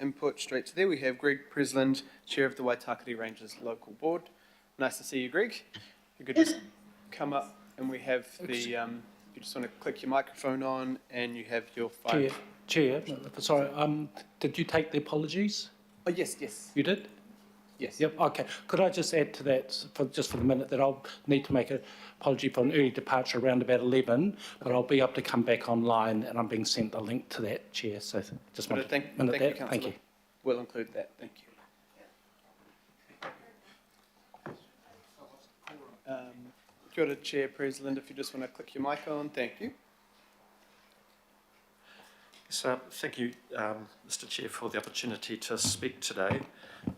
input straight to there. We have Greg Presland, Chair of the Waitakere Rangers Local Board. Nice to see you, Greg. If you could just come up, and we have the, you just want to click your microphone on, and you have your five. Chair, sorry, did you take the apologies? Oh, yes, yes. You did? Yes. Yep, okay. Could I just add to that, for the minute, that I'll need to make an apology for an early departure around about 11, but I'll be able to come back online, and I'm being sent a link to that, Chair, so just want to minute that. Thank you. We'll include that. Thank you. Kia ora, Chair Presland, if you just want to click your mic on, thank you. So, thank you, Mr. Chair, for the opportunity to speak today,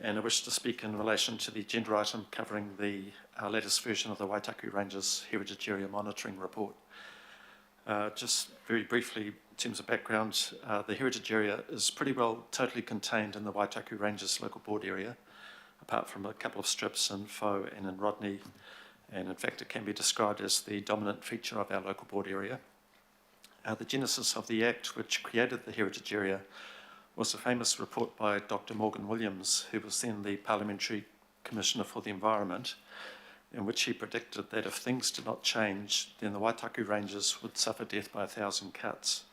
and I wish to speak in relation to the agenda item covering the latest version of the Waitakere Rangers Heritage Area Monitoring Report. Just very briefly, in terms of background, the heritage area is pretty well totally contained in the Waitakere Rangers Local Board area, apart from a couple of strips in Fo and in Rodney, and in fact it can be described as the dominant feature of our local board area. The genesis of the Act which created the heritage area was a famous report by Dr. Morgan Williams, who was then the Parliamentary Commissioner for the Environment, in which he predicted that if things did not change, then the Waitakere Rangers would suffer death by 1,000 cuts.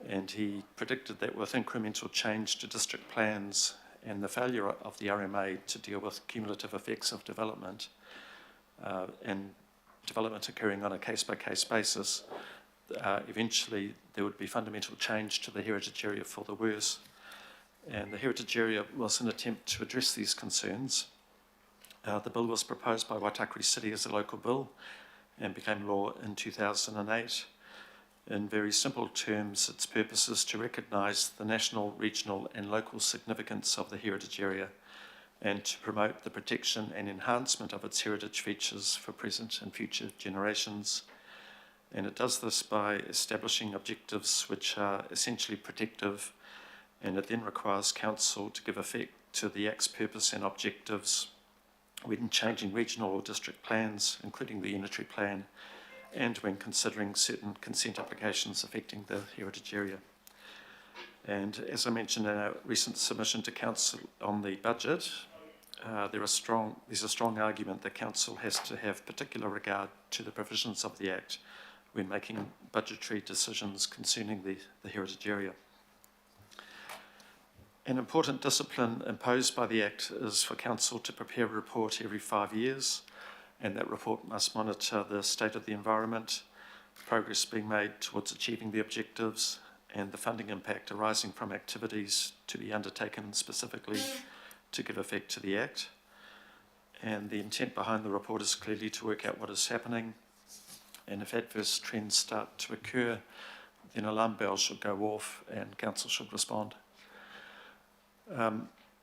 And he predicted that with incremental change to district plans and the failure of the RMA to deal with cumulative effects of development, and development occurring on a case-by-case basis, eventually there would be fundamental change to the heritage area for the worse. And the heritage area was an attempt to address these concerns. The bill was proposed by Waitakere City as a local bill and became law in 2008. In very simple terms, its purpose is to recognise the national, regional and local significance of the heritage area and to promote the protection and enhancement of its heritage features for present and future generations. And it does this by establishing objectives which are essentially protective, and it then requires Council to give effect to the Act's purpose and objectives when changing regional or district plans, including the unitary plan, and when considering certain consent applications affecting the heritage area. And as I mentioned in our recent submission to Council on the budget, there's a strong argument that Council has to have particular regard to the provisions of the Act when making budgetary decisions concerning the heritage area. An important discipline imposed by the Act is for Council to prepare a report every 5 years, and that report must monitor the state of the environment, progress being made towards achieving the objectives, and the funding impact arising from activities to be undertaken specifically to give effect to the Act. And the intent behind the report is clearly to work out what is happening, and if adverse trends start to occur, then alarm bells should go off and Council should respond.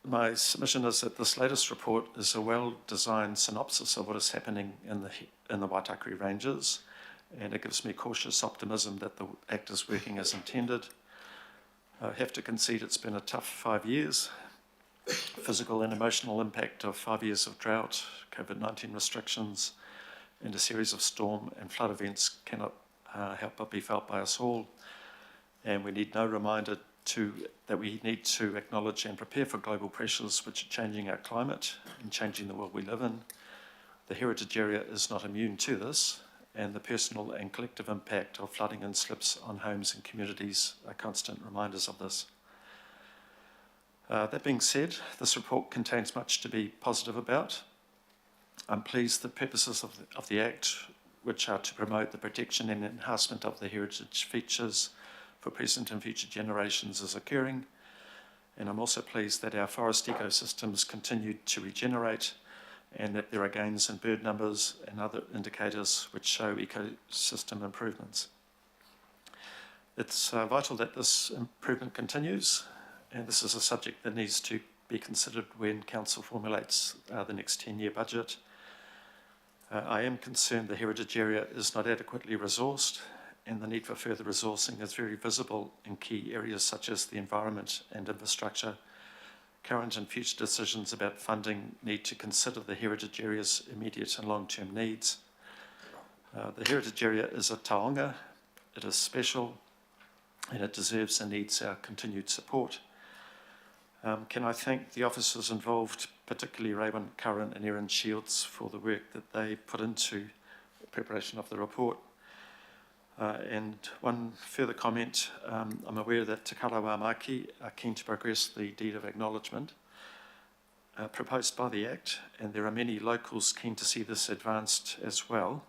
My submission is that this latest report is a well-designed synopsis of what is happening in the Waitakere Ranges, and it gives me cautious optimism that the Act is working as intended. I have to concede it's been a tough 5 years. Physical and emotional impact of 5 years of drought, COVID-19 restrictions, and a series of storm and flood events cannot help but be felt by us all. And we need no reminder that we need to acknowledge and prepare for global pressures which are changing our climate and changing the world we live in. The heritage area is not immune to this, and the personal and collective impact of flooding and slips on homes and communities are constant reminders of this. That being said, this report contains much to be positive about. I'm pleased the purposes of the Act, which are to promote the protection and enhancement of the heritage features for present and future generations, is occurring. And I'm also pleased that our forest ecosystems continue to regenerate and that there are gains in bird numbers and other indicators which show ecosystem improvements. It's vital that this improvement continues, and this is a subject that needs to be considered when Council formulates the next 10-year budget. I am concerned the heritage area is not adequately resourced, and the need for further resourcing is very visible in key areas such as the environment and infrastructure. Current and future decisions about funding need to consider the heritage area's immediate and long-term needs. The heritage area is a taonga, it is special, and it deserves and needs our continued support. Can I thank the officers involved, particularly Raymond Curran and Erin Shields, for the work that they put into the preparation of the report. And one further comment, I'm aware that Te Karawamaki are keen to progress the deed of acknowledgement proposed by the Act, and there are many locals keen to see this advanced as well.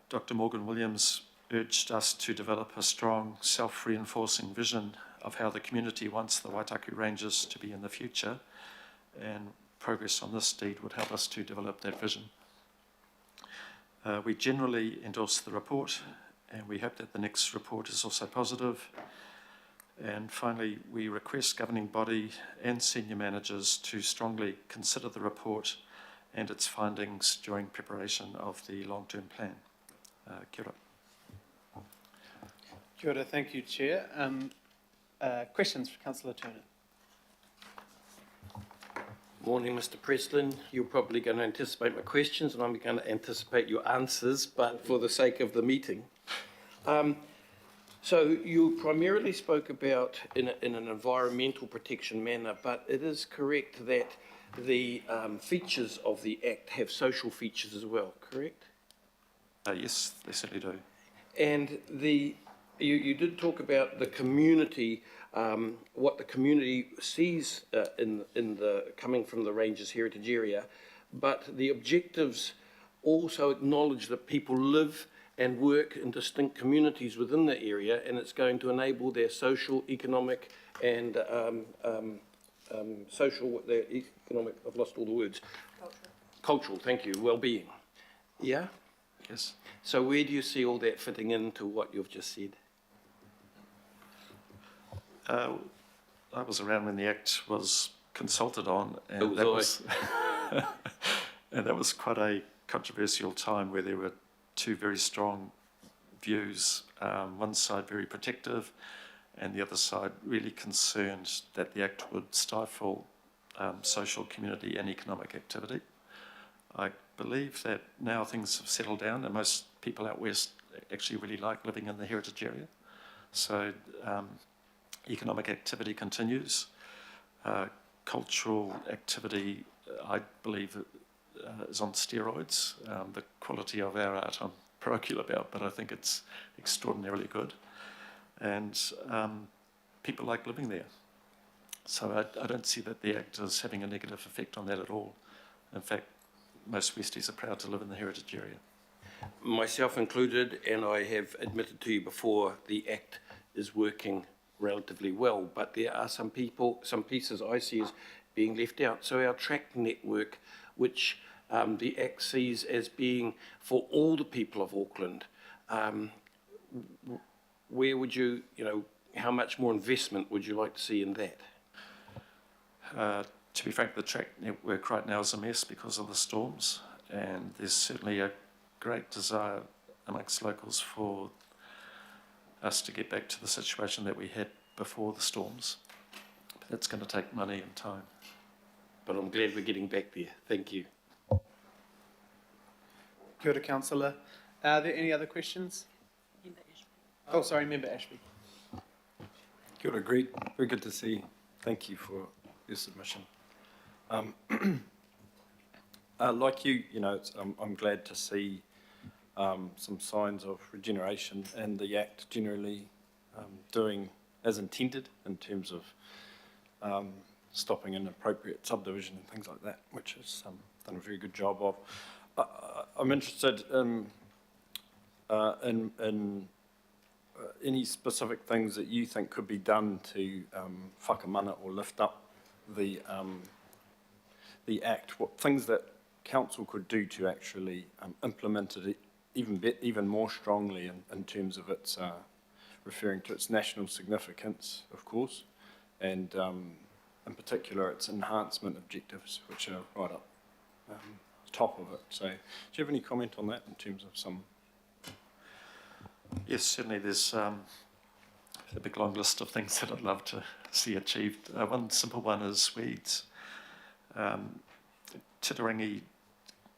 Dr. Morgan Williams urged us to develop a strong self-reinforcing vision of how the community wants the Waitaku Ranges to be in the future, and progress on this deed would help us to develop that vision. We generally endorse the report, and we hope that the next report is also positive. And finally, we request governing body and senior managers to strongly consider the report and its findings during preparation of the long-term plan. Kia ora. Kia ora, thank you, Chair. Questions for Councillor Turner? Morning, Mr. Preston. You're probably going to anticipate my questions and I'm going to anticipate your answers, but for the sake of the meeting. So you primarily spoke about in an environmental protection manner, but it is correct that the features of the Act have social features as well, correct? Yes, they certainly do. And you did talk about the community, what the community sees in the coming from the Rangers Heritage Area, but the objectives also acknowledge that people live and work in distinct communities within the area, and it's going to enable their social, economic, and I've lost all the words. Cultural, thank you, well-being. Yeah? Yes. So where do you see all that fitting into what you've just said? I was around when the Act was consulted on, and and that was quite a controversial time where there were two very strong views, one side very protective and the other side really concerned that the Act would stifle social, community and economic activity. I believe that now things have settled down and most people out west actually really like living in the heritage area. So economic activity continues. Cultural activity, I believe, is on steroids. The quality of our art I'm parochial about, but I think it's extraordinarily good. And people like living there. So I don't see that the Act is having a negative effect on that at all. In fact, most Westies are proud to live in the heritage area. Myself included, and I have admitted to you before, the Act is working relatively well, but there are some pieces I see as being left out. So our track network, which the Act sees as being for all the people of Auckland, where would you, how much more investment would you like to see in that? To be frank, the track network right now is a mess because of the storms, and there's certainly a great desire amongst locals for us to get back to the situation that we had before the storms. But that's going to take money and time. But I'm glad we're getting back there. Thank you. Kia ora, Councillor. Are there any other questions? Oh, sorry, Member Ashby. Kia ora, great. Very good to see you. Thank you for your submission. Like you, I'm glad to see some signs of regeneration and the Act generally doing as intended in terms of stopping inappropriate subdivision and things like that, which has done a very good job of. I'm interested in any specific things that you think could be done to whakamana or lift up the Act, what things that Council could do to actually implement it even more strongly in terms of its referring to its national significance, of course, and in particular its enhancement objectives, which are right up top of it. So do you have any comment on that in terms of some? Yes, certainly there's a big long list of things that I'd love to see achieved. One simple one is weeds. Titirangi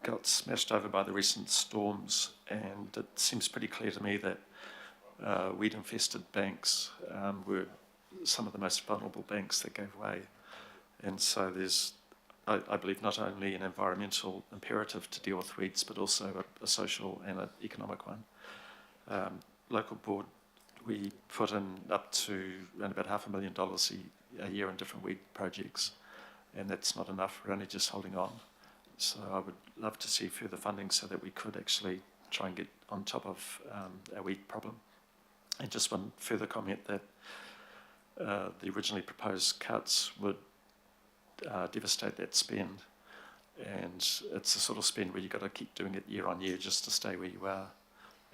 got smashed over by the recent storms, and it seems pretty clear to me that weed-infested banks were some of the most vulnerable banks that gave way. And so there's, I believe, not only an environmental imperative to deal with weeds, but also a social and an economic one. Local board, we put in up to around about $500,000 a year in different weed projects, and that's not enough. We're only just holding on. So I would love to see further funding so that we could actually try and get on top of our weed problem. And just one further comment that the originally proposed cuts would devastate that spend, and it's the sort of spend where you've got to keep doing it year on year just to stay where you are,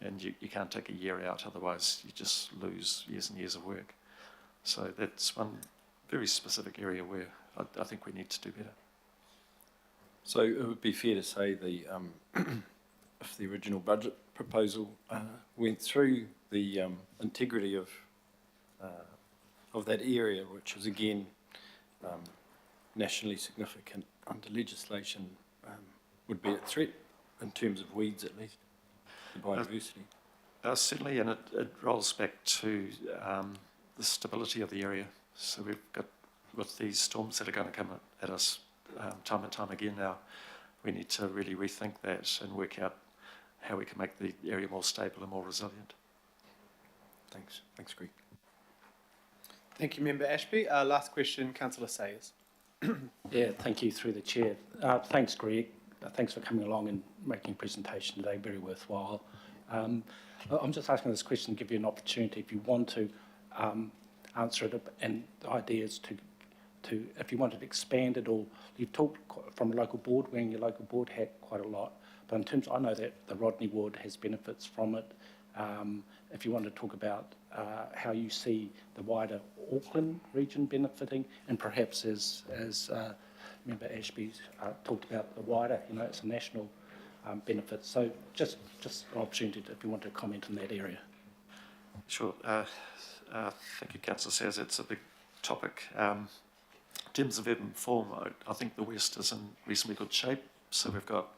and you can't take a year out, otherwise you just lose years and years of work. So that's one very specific area where I think we need to do better. So it would be fair to say the if the original budget proposal went through, the integrity of that area, which is again nationally significant under legislation, would be at threat in terms of weeds, at least, the biodiversity. Certainly, and it rolls back to the stability of the area. So we've got, with these storms that are going to come at us time and time again now, we need to really rethink that and work out how we can make the area more stable and more resilient. Thanks. Thanks, Greg. Thank you, Member Ashby. Last question, Councillor Sayers. Yeah, thank you through the chair. Thanks, Greg. Thanks for coming along and making a presentation today, very worthwhile. I'm just asking this question to give you an opportunity, if you want to answer it, and ideas to if you wanted to expand it, or you've talked from a local board, wearing your local board hat quite a lot, but in terms, I know that the Rodney ward has benefits from it. If you want to talk about how you see the wider Auckland region benefiting, and perhaps as Member Ashby's talked about the wider, it's a national benefit. So just an opportunity if you want to comment on that area. Sure. Thank you, Councillor Sayers. It's a big topic. In terms of urban form, I think the West is in reasonably good shape. So we've got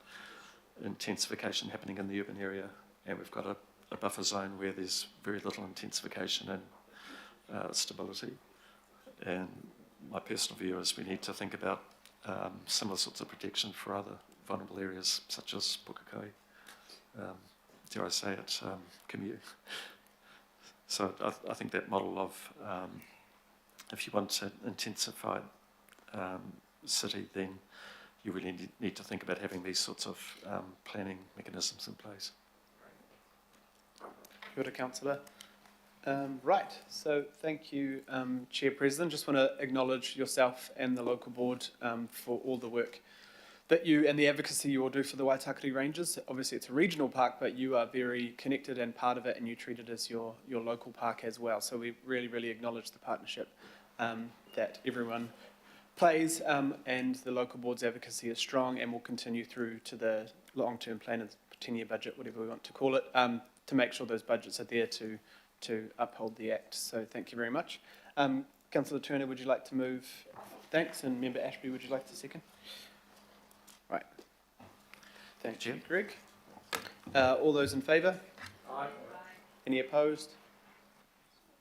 intensification happening in the urban area, and we've got a buffer zone where there's very little intensification and stability. And my personal view is we need to think about similar sorts of protection for other vulnerable areas, such as Pukekohe, dare I say it, Commute. So I think that model of, if you want an intensified city, then you really need to think about having these sorts of planning mechanisms in place. Kia ora, Councillor. Right, so thank you, Chair President. Just want to acknowledge yourself and the local board for all the work that you and the advocacy you all do for the Waitakere Ranges. Obviously it's a regional park, but you are very connected and part of it, and you treat it as your local park as well. So we really, really acknowledge the partnership that everyone plays, and the local board's advocacy is strong and will continue through to the long-term plan, 10-year budget, whatever we want to call it, to make sure those budgets are there to uphold the Act. So thank you very much. Councillor Turner, would you like to move? Thanks. And Member Ashby, would you like to second? Right. Thank you, Greg. All those in favour? Aye. Any opposed?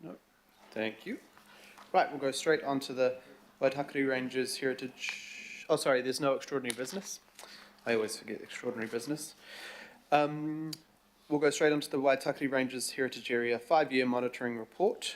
No. Thank you. Right, we'll go straight on to the Waitakere Ranges Heritage... Oh, sorry, there's no extraordinary business. I always forget extraordinary business. We'll go straight on to the Waitakere Ranges Heritage Area 5-year monitoring report.